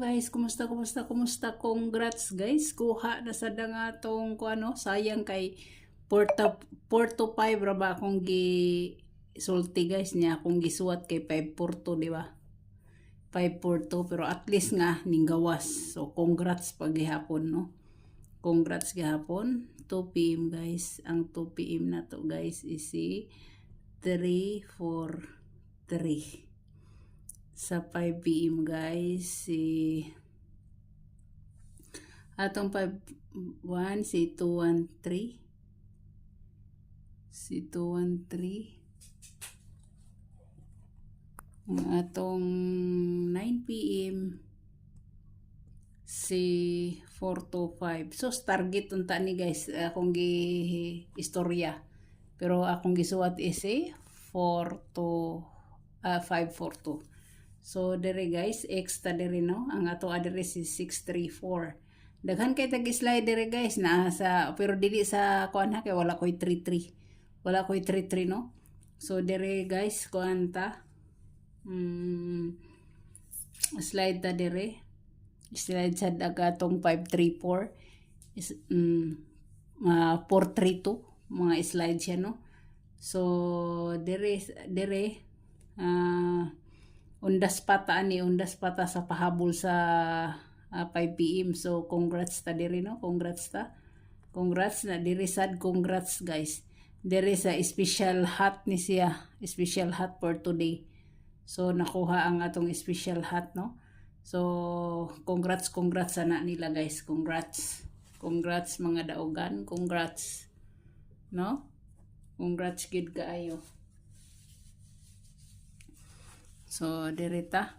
guys, kumusta? Congrats guys. Kuha na sa danga tong kuano, sayang kay Porto 5 ra ba akong gi sulti guys niya akong gisuwat kay 5 di ba? 5 pero at least nga ninggawas. So congrats paghihapon no. Congrats gihapon 2 PM guys. Ang 2 PM na to guys is si 343. Sa 5 PM guys si atong 51 si 213 ang atong 9 PM si 425. So target unta ni guys akong gi istorya pero akong gisuwat is si 542. So dire guys, extra dire no. Ang ato address is 634. Daghan kay tag-slide dire guys na sa pero dili sa kuan ha kay wala koy 33. Wala koy 33 no. So dire guys kuan ta. Slide ta dire. Slide sa dagatong 534 is 432 mga slide siya no. So dire undas pata sa pahabol sa 5 PM. So congrats ta diri no, congrats na diri sad, congrats guys. Diri sa special hat ni siya, special hat for today. So nakuha ang atong special hat no. So congrats sana nila guys, congrats mga daogan, congrats no, congrats gid kaayo. So, dirita.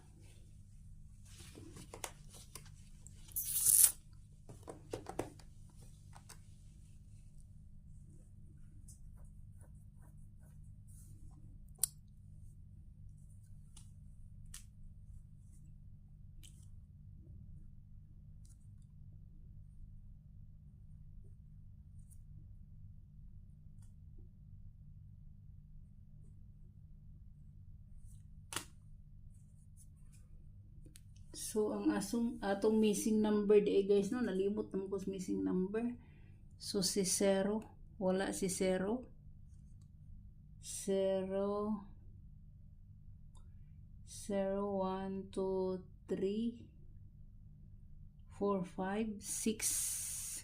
So, ang atong missing number di guys no, nalimot naman ko missing number. So, si 0, wala si 0. 0, 1, 2, 3, 4, 5, 6.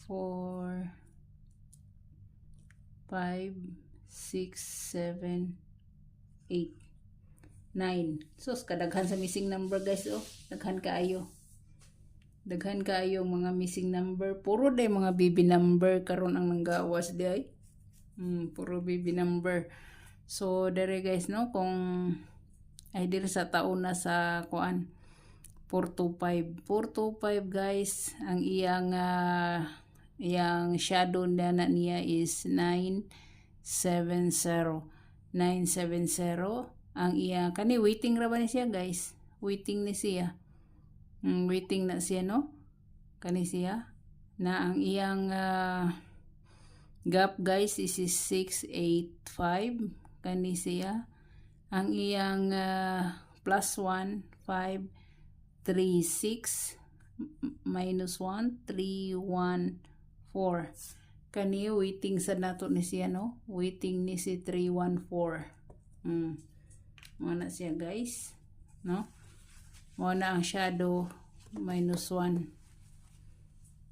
4, 5, 6, 7, 8, 9. So, kadaghan sa missing number guys oh. Daghan kaayo mga missing number. Puro day mga baby number karon ang nanggawas day. Puro baby number. So, dire guys no, kung ay dire sa taon na sa kuan 425 guys, ang iyang shadow na niya is 970 ang iya kani waiting ra ba ni siya guys, waiting ni siya waiting na siya no, kani siya na ang iyang gap guys is 685 kani siya, ang iyang plus 1 5 3 6 minus 1 3 1 4 kani waiting sa nato ni siya no, waiting ni si 314. Muna siya guys no, muna ang shadow minus 1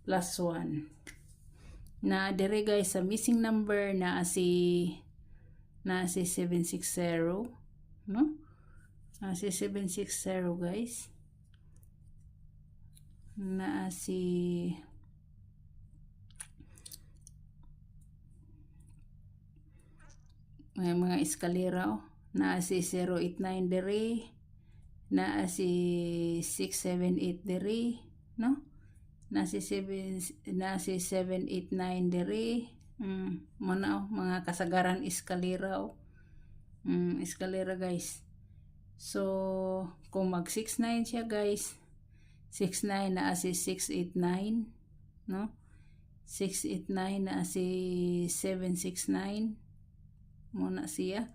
plus 1 na dire guys sa missing number na si 760 no, na si 760 guys, na si may mga eskalera oh. Na si 089 diri, na si 678 diri no, na si 789 diri. Muna oh, mga kasagaran eskalera oh. Eskalera guys. So kung mag 69 siya guys, 69 na si 689 no, 689 na si 769 muna siya.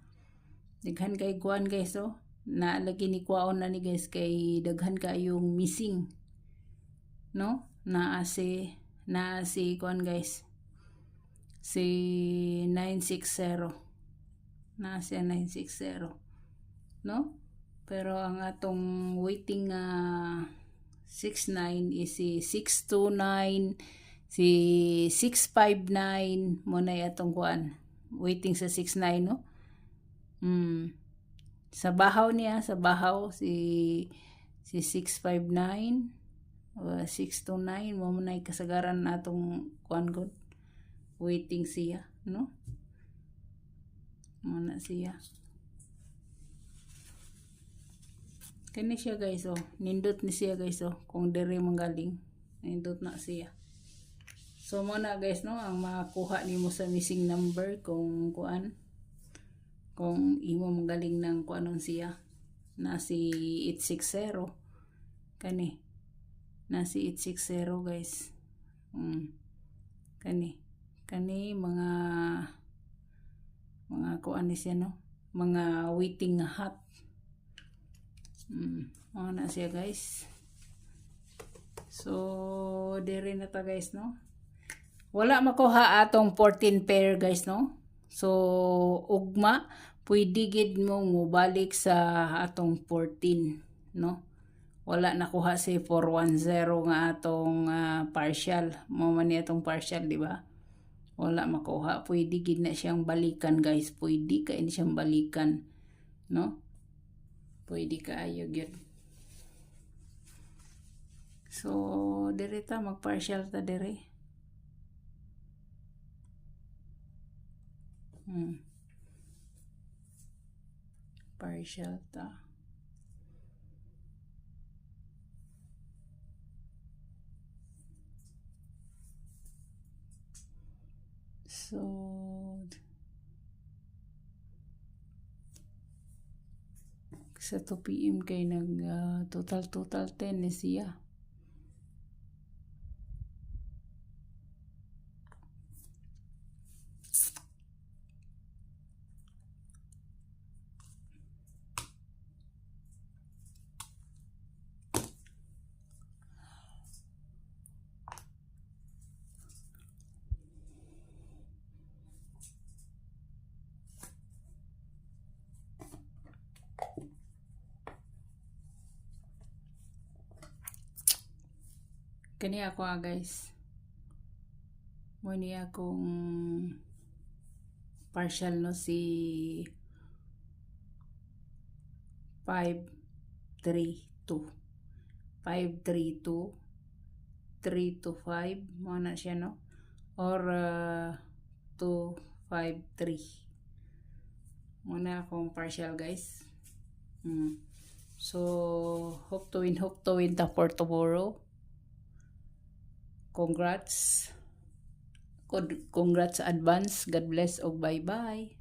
Daghan kay kuan guys oh. Naalagi ni kuwaon na ni guys kay daghan kayong missing. No? Naa si kuan guys. Si 960. Naa siya 960. No? Pero ang atong waiting 69 is si 629, si 659 mo na atong kuan. Waiting sa 69 no. Sa bahaw niya, si 659 629 mo na kasagaran atong kuan god. Waiting siya, no? Muna siya. Kani siya guys oh. Nindot ni siya guys oh. Kung diri manggaling, nindot na siya. So muna guys no, ang makuha nimo sa missing number kung kuan, kung imo manggaling ng kuanon siya na si 860 kani, na si 860 guys. Kani mga kuan ni siya no, mga waiting hot. Na siya guys. So diri na ta guys no. Wala makuha atong 14 pair guys no. So ugma pwede gid mo mobalik sa atong 14 no. Wala nakuha si 410 nga atong partial. Mo man ni atong partial di ba? Wala makuha, pwede gid na siyang balikan guys. Pwede kay ni siyang balikan no. Pwede kaayo gyud. So diri ta mag-partial ta diri. Partial ta. So sa 2 PM kay nag total 10 ni siya. Kani ako guys. Mo ni akong partial no si 532 325 mo na siya no, or 253 mo na akong partial guys. So hope to win ta for tomorrow. Congrats advance. God bless og bye bye.